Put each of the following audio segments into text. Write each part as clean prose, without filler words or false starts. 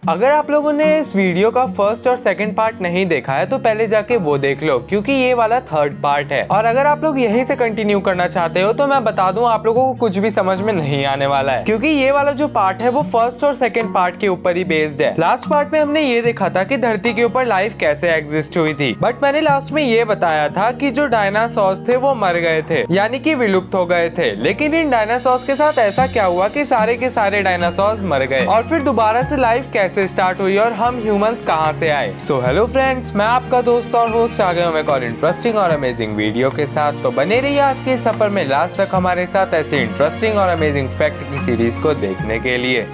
अगर आप लोगों ने इस वीडियो का फर्स्ट और सेकंड पार्ट नहीं देखा है तो पहले जाके वो देख लो, क्योंकि ये वाला थर्ड पार्ट है। और अगर आप लोग यहीं से कंटिन्यू करना चाहते हो तो मैं बता दूं आप लोगों को कुछ भी समझ में नहीं आने वाला है, क्योंकि ये वाला जो पार्ट है वो फर्स्ट और सेकंड पार्ट के ऊपर ही बेस्ड है। लास्ट पार्ट में हमने ये देखा था कि धरती के ऊपर लाइफ कैसे एग्जिस्ट हुई थी, बट मैंने लास्ट में ये बताया था कि जो डायनासोर्स थे वो मर गए थे, यानी कि विलुप्त हो गए थे। लेकिन इन डायनासोर्स के साथ ऐसा क्या हुआ कि सारे के सारे डायनासोर्स मर गए और फिर दोबारा से लाइफ कैसे स्टार्ट हुई और हम ह्यूमंस कहां से आए। सो हेलो फ्रेंड्स, मैं आपका दोस्त और होस्ट आ गया हूं एक और इंटरेस्टिंग और अमेजिंग वीडियो के साथ। तो बने रहिए आज के सफर में लास्ट तक हमारे साथ ऐसे इंटरेस्टिंग और अमेजिंग फैक्ट की सीरीज को देखने के लिए।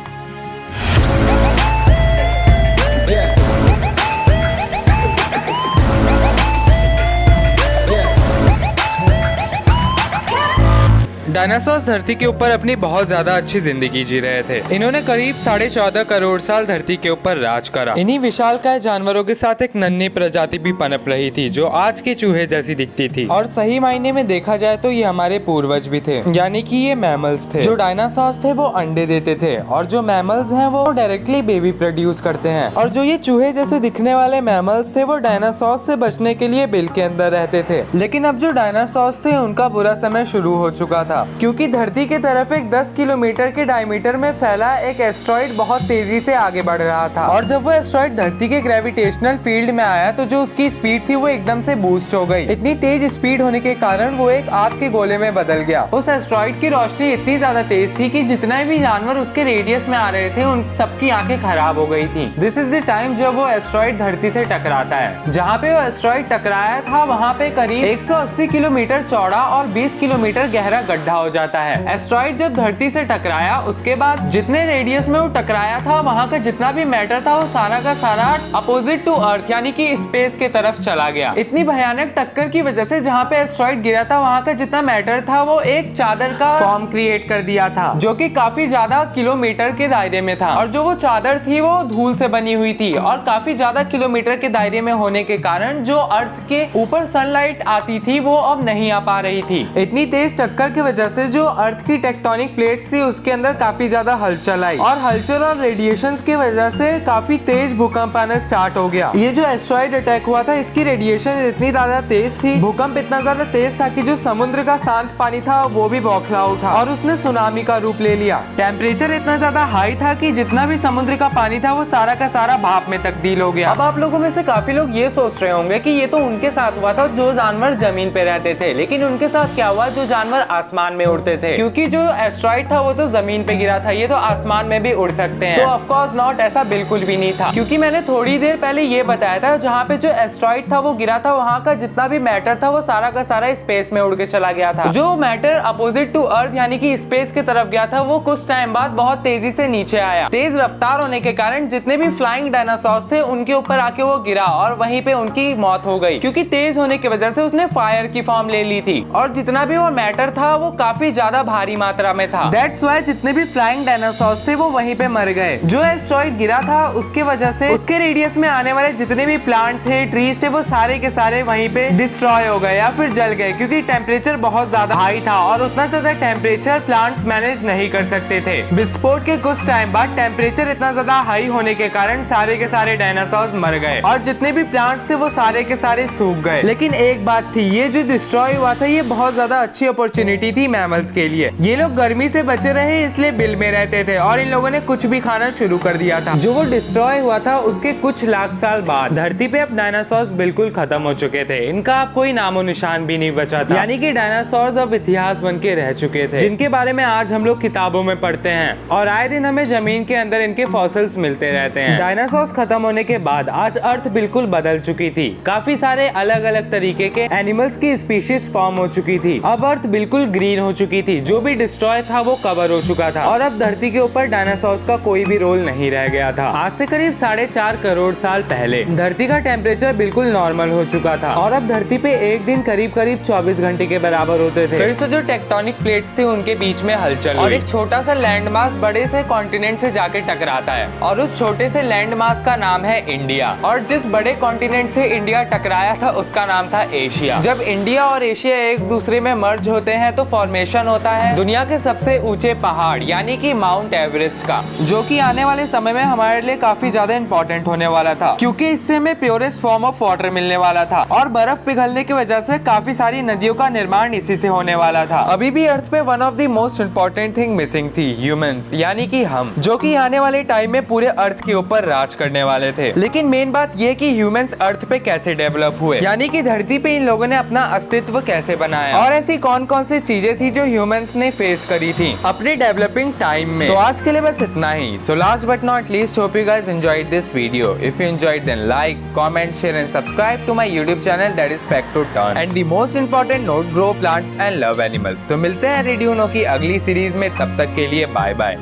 डायनासोर्स धरती के ऊपर अपनी बहुत ज्यादा अच्छी जिंदगी जी रहे थे। इन्होंने करीब 14.5 करोड़ साल धरती के ऊपर राज करा। इन्हीं विशालकाय जानवरों के साथ एक नन्ही प्रजाति भी पनप रही थी जो आज के चूहे जैसी दिखती थी। और सही मायने में देखा जाए तो ये हमारे पूर्वज भी थे, यानी कि ये मैमल्स थे। जो डायनासोर्स थे वो अंडे देते थे और जो मैमल्स हैं वो डायरेक्टली बेबी प्रोड्यूस करते हैं। और जो ये चूहे जैसे दिखने वाले मैमल्स थे वो डायनासोर्स से बचने के लिए बिल के अंदर रहते थे। लेकिन अब जो डायनासोर्स थे उनका बुरा समय शुरू हो चुका था, क्योंकि धरती की तरफ एक 10 किलोमीटर के डायमीटर में फैला एक एस्ट्रॉइड बहुत तेजी से आगे बढ़ रहा था। और जब वो एस्ट्रॉइड धरती के ग्रेविटेशनल फील्ड में आया तो जो उसकी स्पीड थी वो एकदम से बूस्ट हो गई। इतनी तेज स्पीड होने के कारण वो एक आग के गोले में बदल गया। उस एस्ट्रॉइड की रोशनी इतनी ज्यादा तेज थी कि जितने भी जानवर उसके रेडियस में आ रहे थे उन सबकी आंखें खराब हो गई थी। दिस इज द टाइम जब वो एस्ट्रॉइड धरती से टकराता है। जहाँ पे वो एस्ट्रॉइड टकराया था वहाँ पे करीब 180 किलोमीटर चौड़ा और 20 किलोमीटर गहरा गड्ढा हो जाता है। एस्ट्रॉइड जब धरती से टकराया उसके बाद जितने रेडियस में वो टकराया था वहाँ का जितना भी मैटर था वो सारा का सारा अपोजिट टू अर्थ यानी कि स्पेस के तरफ चला गया। इतनी भयानक टक्कर की वजह से जहाँ पे एस्ट्रॉइड गिरा था वहाँ का जितना मैटर था वो एक चादर का फॉर्म क्रिएट कर दिया था, जो कि काफी ज्यादा किलोमीटर के दायरे में था। और जो वो चादर थी वो धूल से बनी हुई थी और काफी ज्यादा किलोमीटर के दायरे में होने के कारण जो अर्थ के ऊपर सनलाइट आती थी वो अब नहीं आ पा रही थी। इतनी तेज टक्कर की वजह से जो अर्थ की टेक्टोनिक प्लेट्स थी उसके अंदर काफी ज्यादा हलचल आई और हलचल और रेडिएशंस की वजह से काफी तेज भूकंप आना स्टार्ट हो गया। ये जो एस्ट्रॉइड अटैक हुआ था इसकी रेडिएशन इतनी ज्यादा तेज थी, भूकंप इतना ज्यादा तेज था कि जो समुद्र का शांत पानी था वो भी बौखला उठा और उसने सुनामी का रूप ले लिया। टेम्परेचर इतना ज्यादा हाई था कि जितना भी समुद्र का पानी था वो सारा का सारा भाप में तब्दील हो गया। अब आप लोगों में से काफी लोग ये सोच रहे होंगे कि ये तो उनके साथ हुआ था जो जानवर जमीन पे रहते थे, लेकिन उनके साथ क्या हुआ जो जानवर आसमान में उड़ते थे, क्योंकि जो एस्ट्रॉइड था वो तो जमीन पे गिरा था, ये तो आसमान में भी उड़ सकते हैं। तो ऑफ कोर्स नॉट, ऐसा बिल्कुल भी नहीं था, क्योंकि मैंने थोड़ी देर पहले ये बताया था जहाँ पे जो एस्ट्रॉइड था वो गिरा था वहाँ का जितना भी मैटर था वो सारा का सारा स्पेस में उड़ के चला गया था। जो मैटर अपोजिट टू अर्थ यानी कि स्पेस की तरफ गया था वो कुछ टाइम बाद बहुत तेजी से नीचे आया। तेज रफ्तार होने के कारण जितने भी फ्लाइंग डायनासोर्स थे उनके ऊपर आके वो गिरा और वहीं पे उनकी मौत हो गई, क्योंकि तेज होने की वजह से उसने फायर की फॉर्म ले ली थी और जितना भी वो मैटर था वो काफी ज्यादा भारी मात्रा में था। दैट्स व्हाई जितने भी फ्लाइंग डायनासोर्स थे वो वहीं पे मर गए। जो एस्ट्रॉइड गिरा था उसके वजह से उसके रेडियस में आने वाले जितने भी प्लांट थे, ट्रीज थे, वो सारे के सारे वहीं पे डिस्ट्रॉय हो गए या फिर जल गए, क्योंकि टेम्परेचर बहुत ज्यादा हाई था और उतना ज्यादा टेम्परेचर प्लांट्स मैनेज नहीं कर सकते थे। विस्फोट के कुछ टाइम बाद टेम्परेचर इतना ज्यादा हाई होने के कारण सारे के सारे डायनासोर्स मर गए और जितने भी प्लांट्स थे वो सारे के सारे सूख गए। लेकिन एक बात थी, ये जो डिस्ट्रॉय हुआ था ये बहुत ज्यादा अच्छी अपॉर्चुनिटी थी मैमल्स के लिए। ये लोग गर्मी से बचे रहे इसलिए बिल में रहते थे और इन लोगों ने कुछ भी खाना शुरू कर दिया था। जो वो डिस्ट्रॉय हुआ था उसके कुछ लाख साल बाद धरती पे अब डायनासोर्स बिल्कुल खत्म हो चुके थे। इनका अब कोई नामो निशान भी नहीं बचा था, यानी कि डायनासोर्स अब इतिहास बन के रह चुके थे, जिनके बारे में आज हम लोग किताबों में पढ़ते हैं और आए दिन हमें जमीन के अंदर इनके फॉसिल्स मिलते रहते हैं। डायनासोर्स खत्म होने के बाद आज अर्थ बिल्कुल बदल चुकी थी। काफी सारे अलग अलग तरीके के एनिमल्स की स्पीशीज फॉर्म हो चुकी थी। अब अर्थ बिल्कुल ग्रीन हो चुकी थी, जो भी डिस्ट्रॉय था वो कवर हो चुका था और अब धरती के ऊपर डायनासोर्स का कोई भी रोल नहीं रह गया था। आज से करीब 4.5 करोड़ साल पहले धरती का टेम्परेचर बिल्कुल नॉर्मल हो चुका था और अब धरती पे एक दिन करीब 24 घंटे के बराबर होते थे। फिर से जो टेक्टोनिक प्लेट्स थी उनके बीच में हलचल और एक छोटा सा लैंड मास बड़े से कॉन्टिनेंट से जाके टकराता है और उस छोटे से लैंड मास का नाम है इंडिया। और जिस बड़े कॉन्टिनेंट से इंडिया टकराया था उसका नाम था एशिया। जब इंडिया और एशिया एक दूसरे में मर्ज होते हैं तो फॉर्मेशन होता है दुनिया के सबसे ऊंचे पहाड़ यानी कि माउंट एवरेस्ट का, जो कि आने वाले समय में हमारे लिए काफी ज्यादा इंपॉर्टेंट होने वाला था, क्योंकि इससे हमें प्योरेस्ट फॉर्म ऑफ वाटर मिलने वाला था और बर्फ पिघलने की वजह से काफी सारी नदियों का निर्माण इसी से होने वाला था। अभी भी अर्थ पे one of the most important thing missing थी, ह्यूमंस यानी कि हम, जो कि आने वाले टाइम में पूरे अर्थ के ऊपर राज करने वाले थे। लेकिन मेन बात ये कि ह्यूमंस अर्थ पे कैसे डेवलप हुए, यानी कि धरती पे इन लोगों ने अपना अस्तित्व कैसे बनाया और ऐसी कौन कौन सी चीजें थी जो ह्यूमंस ने फेस करी थी अपने डेवलपिंग टाइम में। तो आज के लिए बस इतना ही। So last but not least, hope you guys enjoyed this video. If you enjoyed then like, comment, share and subscribe to my YouTube channel that is fact to turn. And the most important note, grow plants and love animals. तो मिलते हैं radio no की अगली series में, तब तक के लिए बाय बाय।